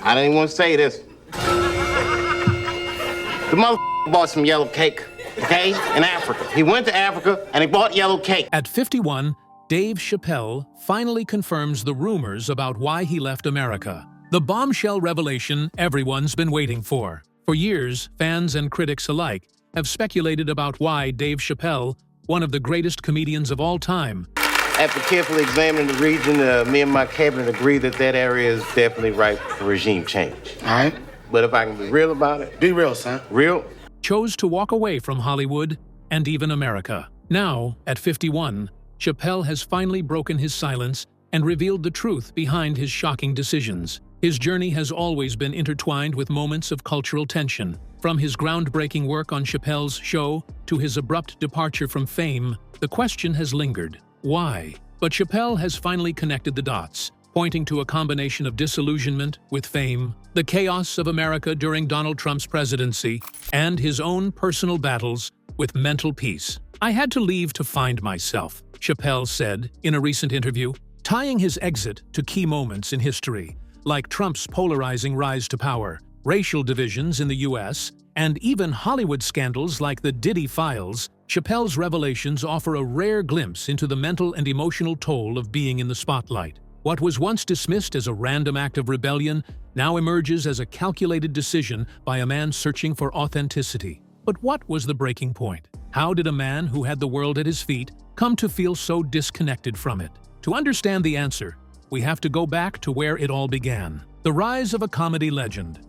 I didn't even want to say this. The mother bought some yellow cake, okay, in Africa. He went to Africa and he bought yellow cake. At 51, Dave Chappelle finally confirms the rumors about why he left America. The bombshell revelation everyone's been waiting for. For years, fans and critics alike have speculated about why Dave Chappelle, one of the greatest comedians of all time. After carefully examining the region, me and my cabinet agree that that area is definitely ripe for regime change. All right. But if I can be real about it... Be real, son. Real? Chose to walk away from Hollywood and even America. Now, at 51, Chappelle has finally broken his silence and revealed the truth behind his shocking decisions. His journey has always been intertwined with moments of cultural tension. From his groundbreaking work on Chappelle's Show to his abrupt departure from fame, the question has lingered. Why? But Chappelle has finally connected the dots, pointing to a combination of disillusionment with fame, the chaos of America during Donald Trump's presidency, and his own personal battles with mental peace. "I had to leave to find myself," Chappelle said in a recent interview, tying his exit to key moments in history, like Trump's polarizing rise to power, racial divisions in the U.S., and even Hollywood scandals like the Diddy files. Chappelle's revelations offer a rare glimpse into the mental and emotional toll of being in the spotlight. What was once dismissed as a random act of rebellion now emerges as a calculated decision by a man searching for authenticity. But what was the breaking point? How did a man who had the world at his feet come to feel so disconnected from it? To understand the answer, we have to go back to where it all began: the rise of a comedy legend.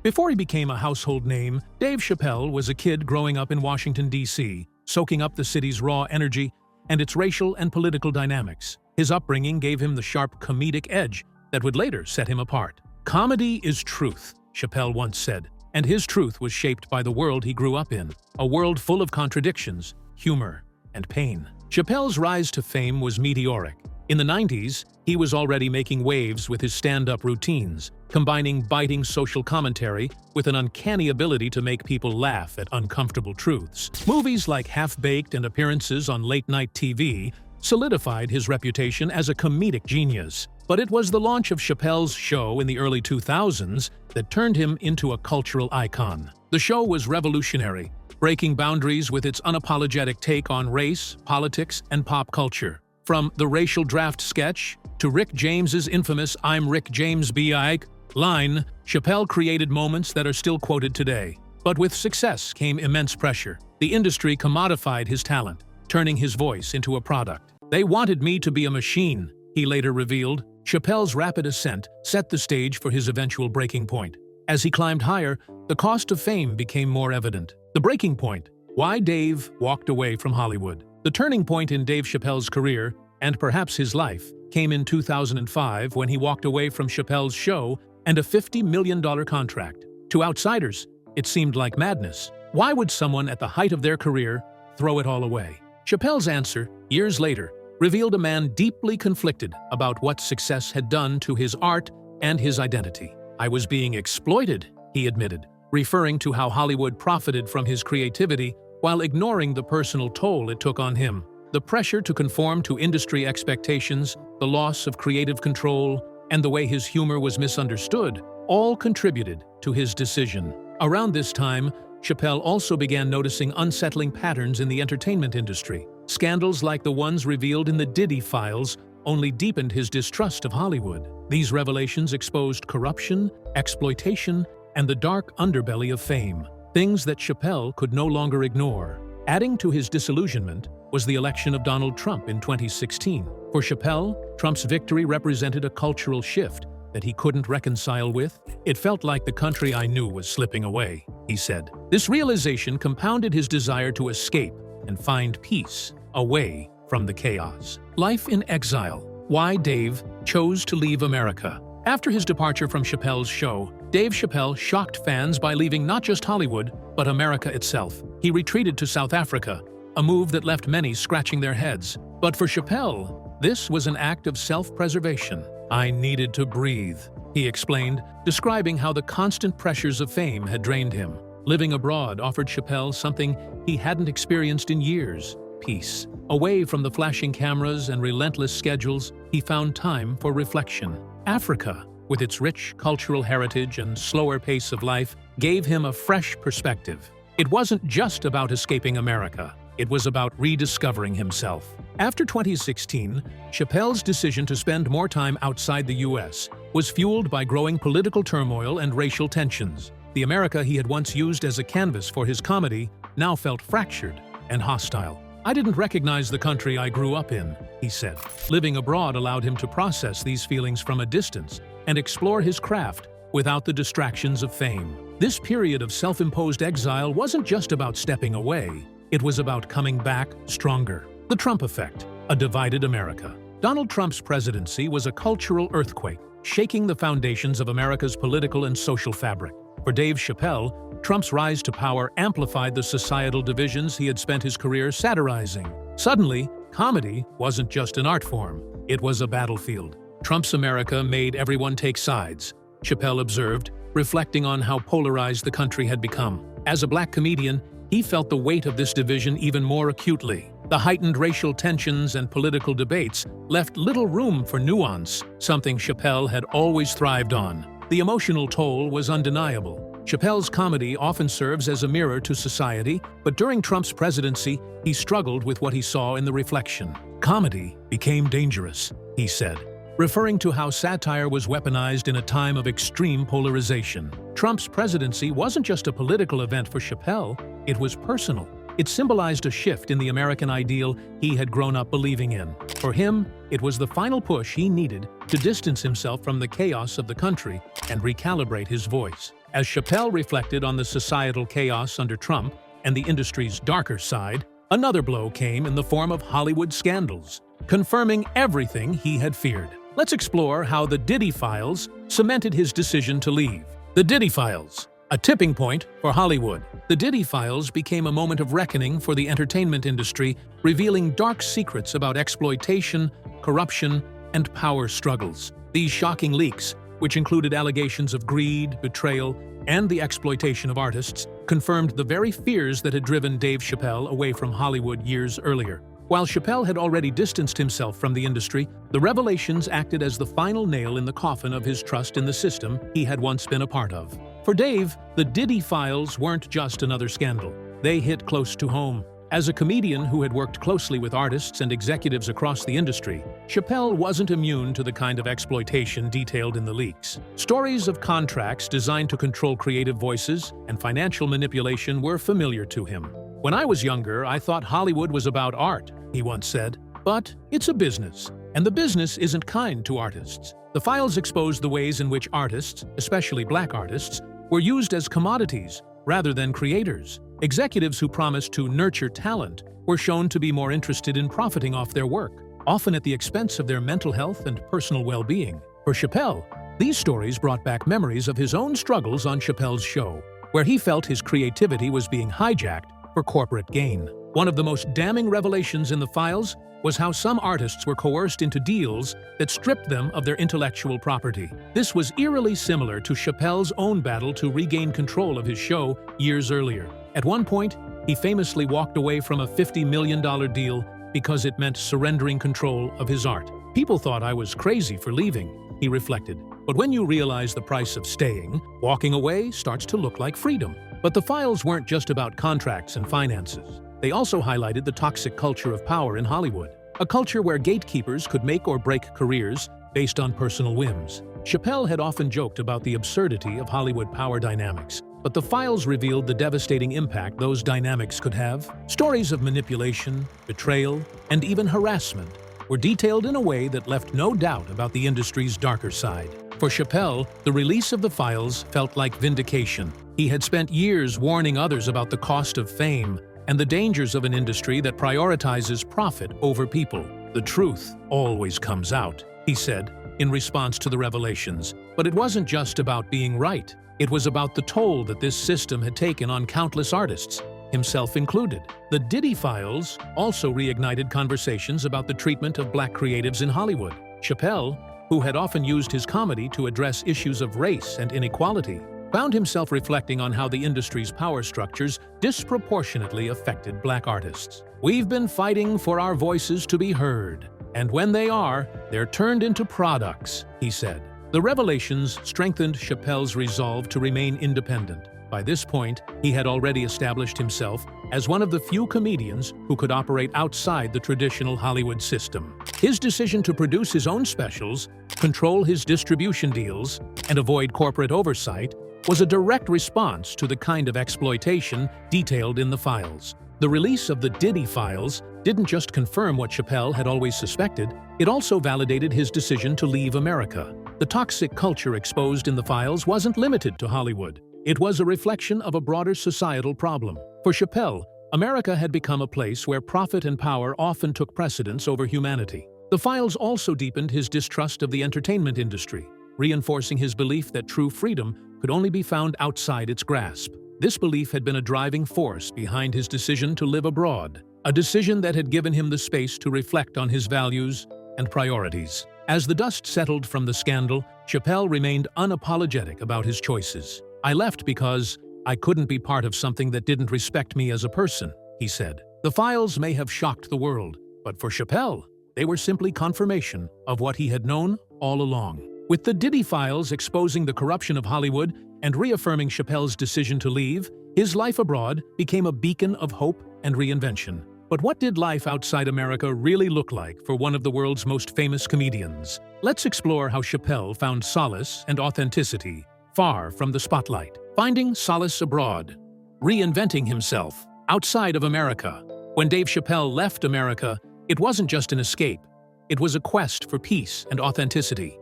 Before he became a household name, Dave Chappelle was a kid growing up in Washington, D.C., soaking up the city's raw energy and its racial and political dynamics. His upbringing gave him the sharp comedic edge that would later set him apart. "Comedy is truth," Chappelle once said, and his truth was shaped by the world he grew up in, a world full of contradictions, humor, and pain. Chappelle's rise to fame was meteoric. In the 90s, he was already making waves with his stand-up routines, combining biting social commentary with an uncanny ability to make people laugh at uncomfortable truths. Movies like Half-Baked and appearances on late-night TV solidified his reputation as a comedic genius. But it was the launch of Chappelle's Show in the early 2000s that turned him into a cultural icon. The show was revolutionary, breaking boundaries with its unapologetic take on race, politics, and pop culture. From the racial draft sketch to Rick James's infamous "I'm Rick James B.I." line, Chappelle created moments that are still quoted today. But with success came immense pressure. The industry commodified his talent, turning his voice into a product. "They wanted me to be a machine," he later revealed. Chappelle's rapid ascent set the stage for his eventual breaking point. As he climbed higher, the cost of fame became more evident. The breaking point: why Dave walked away from Hollywood. The turning point in Dave Chappelle's career, and perhaps his life, came in 2005 when he walked away from Chappelle's Show and a $50 million contract. To outsiders, it seemed like madness. Why would someone at the height of their career throw it all away? Chappelle's answer, years later, revealed a man deeply conflicted about what success had done to his art and his identity. "I was being exploited," he admitted, referring to how Hollywood profited from his creativity while ignoring the personal toll it took on him. The pressure to conform to industry expectations, the loss of creative control, and the way his humor was misunderstood all contributed to his decision. Around this time, Chappelle also began noticing unsettling patterns in the entertainment industry. Scandals like the ones revealed in the Diddy files only deepened his distrust of Hollywood. These revelations exposed corruption, exploitation, and the dark underbelly of fame, things that Chappelle could no longer ignore. Adding to his disillusionment was the election of Donald Trump in 2016. For Chappelle, Trump's victory represented a cultural shift that he couldn't reconcile with. "It felt like the country I knew was slipping away," he said. This realization compounded his desire to escape and find peace away from the chaos. Life in exile: why Dave chose to leave America. After his departure from Chappelle's Show, Dave Chappelle shocked fans by leaving not just Hollywood, but America itself. He retreated to South Africa, a move that left many scratching their heads. But for Chappelle, this was an act of self-preservation. "I needed to breathe," he explained, describing how the constant pressures of fame had drained him. Living abroad offered Chappelle something he hadn't experienced in years: peace. Away from the flashing cameras and relentless schedules, he found time for reflection. Africa, with its rich cultural heritage and slower pace of life, gave him a fresh perspective. It wasn't just about escaping America. It was about rediscovering himself. After 2016, Chappelle's decision to spend more time outside the U.S. was fueled by growing political turmoil and racial tensions. The America he had once used as a canvas for his comedy now felt fractured and hostile. "I didn't recognize the country I grew up in," he said. Living abroad allowed him to process these feelings from a distance and explore his craft without the distractions of fame. This period of self-imposed exile wasn't just about stepping away. It was about coming back stronger. The Trump effect, a divided America. Donald Trump's presidency was a cultural earthquake, shaking the foundations of America's political and social fabric. For Dave Chappelle, Trump's rise to power amplified the societal divisions he had spent his career satirizing. Suddenly, comedy wasn't just an art form, it was a battlefield. Trump's America made everyone take sides, Chappelle observed, reflecting on how polarized the country had become. As a black comedian, he felt the weight of this division even more acutely. The heightened racial tensions and political debates left little room for nuance, something Chappelle had always thrived on. The emotional toll was undeniable. Chappelle's comedy often serves as a mirror to society, but during Trump's presidency, he struggled with what he saw in the reflection. "Comedy became dangerous," he said, referring to how satire was weaponized in a time of extreme polarization. Trump's presidency wasn't just a political event for Chappelle, it was personal. It symbolized a shift in the American ideal he had grown up believing in. For him, it was the final push he needed to distance himself from the chaos of the country and recalibrate his voice. As Chappelle reflected on the societal chaos under Trump and the industry's darker side, another blow came in the form of Hollywood scandals, confirming everything he had feared. Let's explore how the Diddy files cemented his decision to leave. The Diddy files, a tipping point for Hollywood. The Diddy files became a moment of reckoning for the entertainment industry, revealing dark secrets about exploitation, corruption, and power struggles. These shocking leaks, which included allegations of greed, betrayal, and the exploitation of artists, confirmed the very fears that had driven Dave Chappelle away from Hollywood years earlier. While Chappelle had already distanced himself from the industry, the revelations acted as the final nail in the coffin of his trust in the system he had once been a part of. For Dave, the Diddy files weren't just another scandal. They hit close to home. As a comedian who had worked closely with artists and executives across the industry, Chappelle wasn't immune to the kind of exploitation detailed in the leaks. Stories of contracts designed to control creative voices and financial manipulation were familiar to him. "When I was younger, I thought Hollywood was about art," he once said. "But it's a business, and the business isn't kind to artists." The files exposed the ways in which artists, especially black artists, were used as commodities rather than creators. Executives who promised to nurture talent were shown to be more interested in profiting off their work, often at the expense of their mental health and personal well-being. For Chappelle, these stories brought back memories of his own struggles on Chappelle's Show, where he felt his creativity was being hijacked for corporate gain. One of the most damning revelations in the files was how some artists were coerced into deals that stripped them of their intellectual property. This was eerily similar to Chappelle's own battle to regain control of his show years earlier. At one point, he famously walked away from a $50 million deal because it meant surrendering control of his art. "People thought I was crazy for leaving," he reflected. "But when you realize the price of staying, walking away starts to look like freedom." But the files weren't just about contracts and finances. They also highlighted the toxic culture of power in Hollywood, a culture where gatekeepers could make or break careers based on personal whims. Chappelle had often joked about the absurdity of Hollywood power dynamics, but the files revealed the devastating impact those dynamics could have. Stories of manipulation, betrayal, and even harassment were detailed in a way that left no doubt about the industry's darker side. For Chappelle, the release of the files felt like vindication. He had spent years warning others about the cost of fame and the dangers of an industry that prioritizes profit over people. "The truth always comes out," he said, in response to the revelations. But it wasn't just about being right. It was about the toll that this system had taken on countless artists, himself included. The Diddy files also reignited conversations about the treatment of black creatives in Hollywood. Chappelle, who had often used his comedy to address issues of race and inequality, found himself reflecting on how the industry's power structures disproportionately affected black artists. "We've been fighting for our voices to be heard, and when they are, they're turned into products," he said. The revelations strengthened Chappelle's resolve to remain independent. By this point, he had already established himself as one of the few comedians who could operate outside the traditional Hollywood system. His decision to produce his own specials, control his distribution deals, and avoid corporate oversight was a direct response to the kind of exploitation detailed in the files. The release of the Diddy files didn't just confirm what Chappelle had always suspected, it also validated his decision to leave America. The toxic culture exposed in the files wasn't limited to Hollywood. It was a reflection of a broader societal problem. For Chappelle, America had become a place where profit and power often took precedence over humanity. The files also deepened his distrust of the entertainment industry, reinforcing his belief that true freedom could only be found outside its grasp. This belief had been a driving force behind his decision to live abroad, a decision that had given him the space to reflect on his values and priorities. As the dust settled from the scandal, Chappelle remained unapologetic about his choices. "I left because I couldn't be part of something that didn't respect me as a person," he said. The files may have shocked the world, but for Chappelle, they were simply confirmation of what he had known all along. With the Diddy files exposing the corruption of Hollywood and reaffirming Chappelle's decision to leave, his life abroad became a beacon of hope and reinvention. But what did life outside America really look like for one of the world's most famous comedians? Let's explore how Chappelle found solace and authenticity far from the spotlight. Finding solace abroad. Reinventing himself outside of America. When Dave Chappelle left America, it wasn't just an escape. It was a quest for peace and authenticity.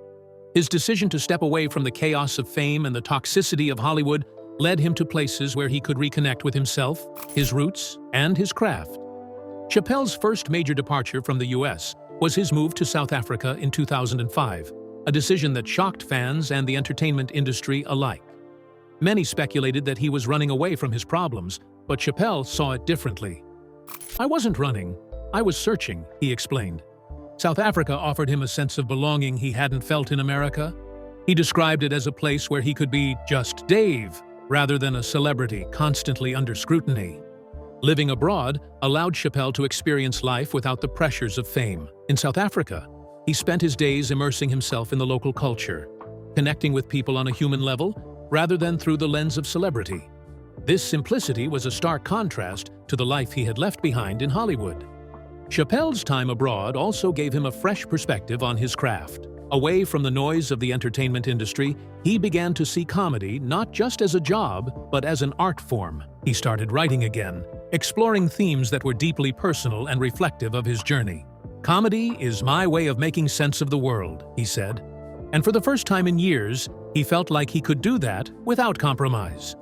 His decision to step away from the chaos of fame and the toxicity of Hollywood led him to places where he could reconnect with himself, his roots, and his craft. Chappelle's first major departure from the US was his move to South Africa in 2005, a decision that shocked fans and the entertainment industry alike. Many speculated that he was running away from his problems, but Chappelle saw it differently. "I wasn't running, I was searching," he explained. South Africa offered him a sense of belonging he hadn't felt in America. He described it as a place where he could be just Dave, rather than a celebrity constantly under scrutiny. Living abroad allowed Chappelle to experience life without the pressures of fame. In South Africa, he spent his days immersing himself in the local culture, connecting with people on a human level rather than through the lens of celebrity. This simplicity was a stark contrast to the life he had left behind in Hollywood. Chappelle's time abroad also gave him a fresh perspective on his craft. Away from the noise of the entertainment industry, he began to see comedy not just as a job, but as an art form. He started writing again, exploring themes that were deeply personal and reflective of his journey. "Comedy is my way of making sense of the world," he said. And for the first time in years, he felt like he could do that without compromise.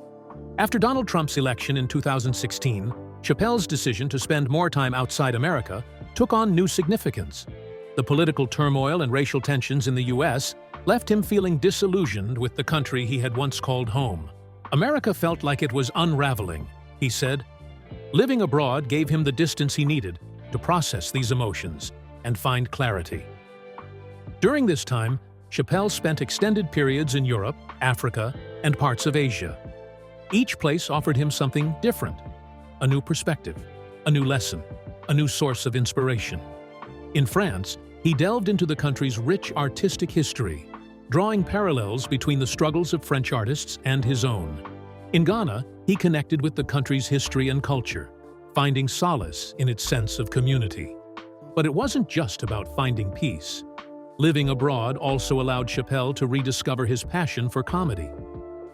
After Donald Trump's election in 2016, Chappelle's decision to spend more time outside America took on new significance. The political turmoil and racial tensions in the US left him feeling disillusioned with the country he had once called home. America felt like it was unraveling, he said. Living abroad gave him the distance he needed to process these emotions and find clarity. During this time, Chappelle spent extended periods in Europe, Africa, and parts of Asia. Each place offered him something different, a new perspective, a new lesson, a new source of inspiration. In France, he delved into the country's rich artistic history, drawing parallels between the struggles of French artists and his own. In Ghana, he connected with the country's history and culture, finding solace in its sense of community. But it wasn't just about finding peace. Living abroad also allowed Chappelle to rediscover his passion for comedy.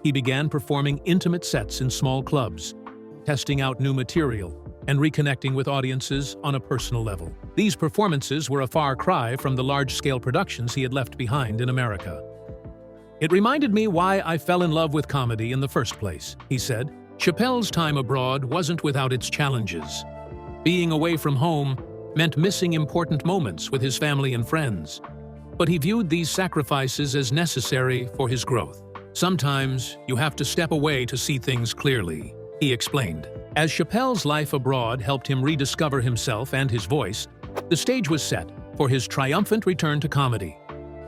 He began performing intimate sets in small clubs, testing out new material, and reconnecting with audiences on a personal level. These performances were a far cry from the large-scale productions he had left behind in America. "It reminded me why I fell in love with comedy in the first place," he said. Chappelle's time abroad wasn't without its challenges. Being away from home meant missing important moments with his family and friends. But he viewed these sacrifices as necessary for his growth. "Sometimes you have to step away to see things clearly," he explained. As Chappelle's life abroad helped him rediscover himself and his voice, the stage was set for his triumphant return to comedy.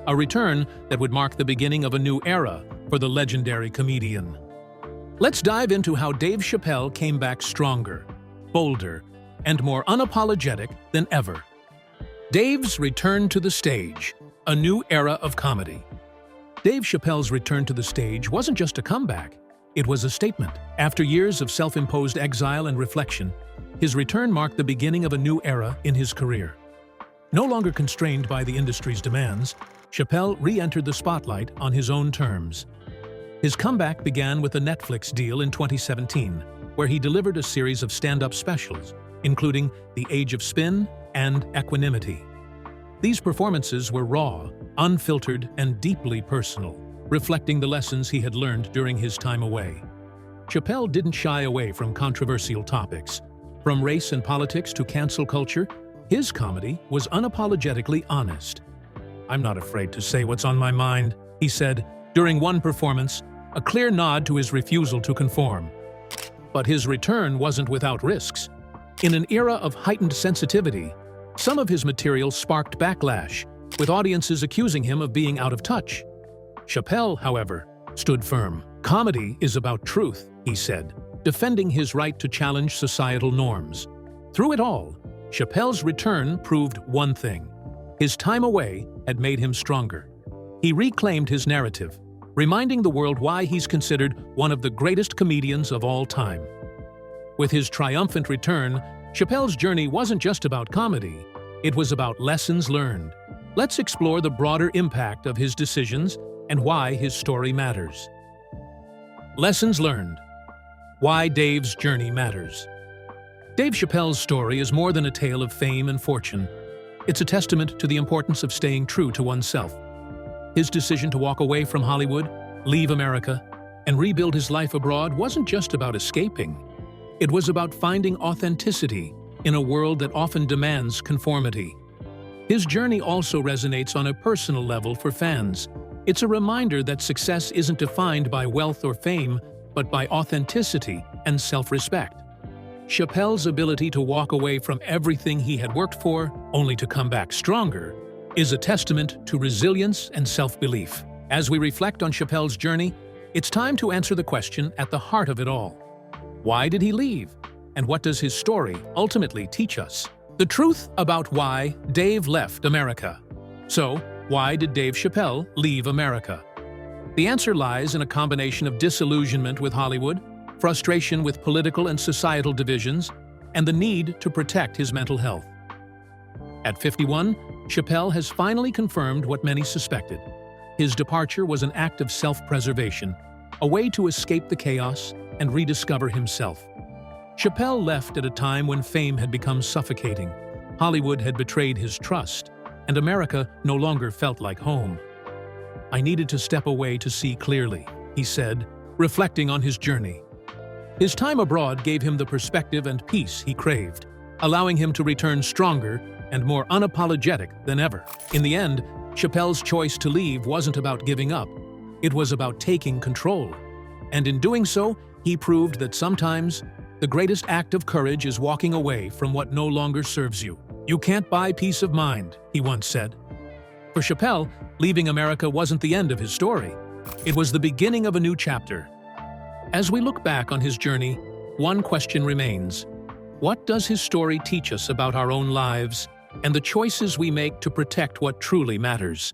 A return that would mark the beginning of a new era for the legendary comedian. Let's dive into how Dave Chappelle came back stronger, bolder, and more unapologetic than ever. Dave's return to the stage, a new era of comedy. Dave Chappelle's return to the stage wasn't just a comeback, it was a statement. After years of self-imposed exile and reflection, his return marked the beginning of a new era in his career. No longer constrained by the industry's demands, Chappelle re-entered the spotlight on his own terms. His comeback began with a Netflix deal in 2017, where he delivered a series of stand-up specials, including The Age of Spin and Equanimity. These performances were raw, unfiltered, and deeply personal, reflecting the lessons he had learned during his time away. Chappelle didn't shy away from controversial topics. From race and politics to cancel culture, his comedy was unapologetically honest. "I'm not afraid to say what's on my mind," he said during one performance, a clear nod to his refusal to conform. But his return wasn't without risks. In an era of heightened sensitivity, some of his material sparked backlash, with audiences accusing him of being out of touch. Chappelle, however, stood firm. "Comedy is about truth," he said, defending his right to challenge societal norms. Through it all, Chappelle's return proved one thing: his time away had made him stronger. He reclaimed his narrative, reminding the world why he's considered one of the greatest comedians of all time. With his triumphant return, Chappelle's journey wasn't just about comedy, it was about lessons learned. Let's explore the broader impact of his decisions and why his story matters. Lessons learned. Why Dave's journey matters. Dave Chappelle's story is more than a tale of fame and fortune. It's a testament to the importance of staying true to oneself. His decision to walk away from Hollywood, leave America, and rebuild his life abroad wasn't just about escaping. It was about finding authenticity in a world that often demands conformity. His journey also resonates on a personal level for fans. It's a reminder that success isn't defined by wealth or fame, but by authenticity and self-respect. Chappelle's ability to walk away from everything he had worked for, only to come back stronger, is a testament to resilience and self-belief. As we reflect on Chappelle's journey, it's time to answer the question at the heart of it all. Why did he leave? And what does his story ultimately teach us? The truth about why Dave left America. So, why did Dave Chappelle leave America? The answer lies in a combination of disillusionment with Hollywood, frustration with political and societal divisions, and the need to protect his mental health. At 51, Chappelle has finally confirmed what many suspected. His departure was an act of self-preservation, a way to escape the chaos and rediscover himself. Chappelle left at a time when fame had become suffocating, Hollywood had betrayed his trust, and America no longer felt like home. "I needed to step away to see clearly," he said, reflecting on his journey. His time abroad gave him the perspective and peace he craved, allowing him to return stronger and more unapologetic than ever. In the end, Chappelle's choice to leave wasn't about giving up. It was about taking control. And in doing so, he proved that sometimes the greatest act of courage is walking away from what no longer serves you. "You can't buy peace of mind," he once said. For Chappelle, leaving America wasn't the end of his story. It was the beginning of a new chapter. As we look back on his journey, one question remains: what does his story teach us about our own lives and the choices we make to protect what truly matters?